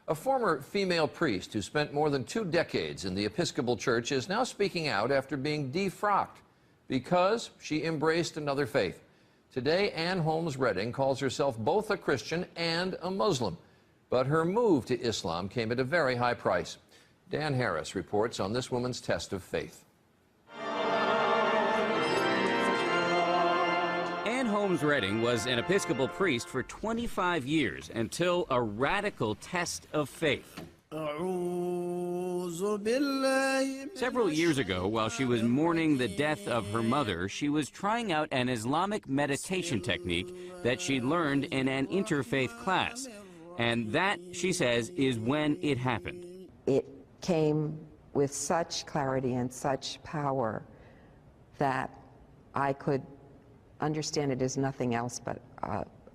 A former female priest who spent more than 2 decades in the Episcopal Church is now speaking out after being defrocked because she embraced another faith. Today, Ann Holmes Redding calls herself both a Christian and a Muslim, but her move to Islam came at a very high price. Dan Harris reports on this woman's test of faith. Ann Holmes Redding was an Episcopal priest for 25 years until a radical test of faith. Several years ago, while she was mourning the death of her mother, she was trying out an Islamic meditation technique that she'd learned in an interfaith class. And that, she says, is when it happened. It came with such clarity and such power that I could understand it as nothing else but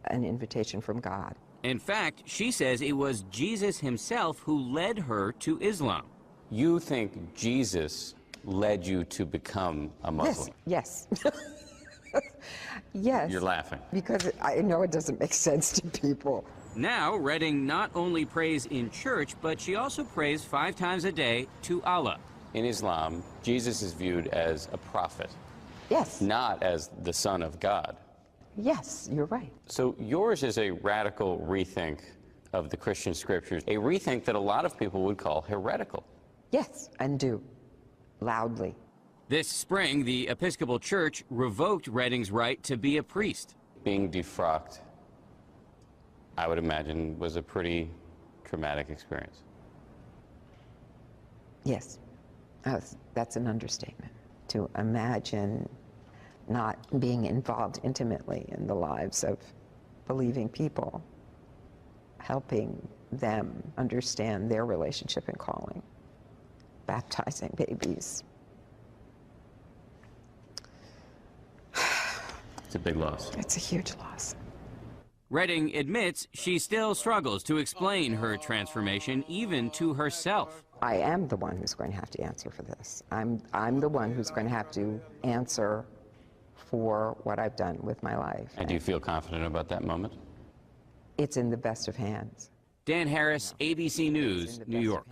an invitation from God. In fact, she says it was Jesus himself who led her to Islam. You think Jesus led you to become a Muslim? Yes. Yes. You're laughing. Because I know it doesn't make sense to people. Now, Redding not only prays in church, but she also prays 5 times a day to Allah. In Islam, Jesus is viewed as a prophet. Yes. Not as the Son of God. Yes, you're right. So yours is a radical rethink of the Christian scriptures, a rethink that a lot of people would call heretical. Yes, and do. Loudly. This spring, the Episcopal Church revoked Redding's right to be a priest. Being defrocked, I would imagine, was a pretty traumatic experience. Yes, that's an understatement. To imagine not being involved intimately in the lives of believing people, helping them understand their relationship and calling, baptizing babies. It's a big loss. It's a huge loss. Redding admits she still struggles to explain her transformation, even to herself. I am the one who's going to have to answer for this. I'm the one who's going to have to answer for what I've done with my life. And do you feel confident about that moment? It's in the best of hands. Dan Harris, ABC News, New York.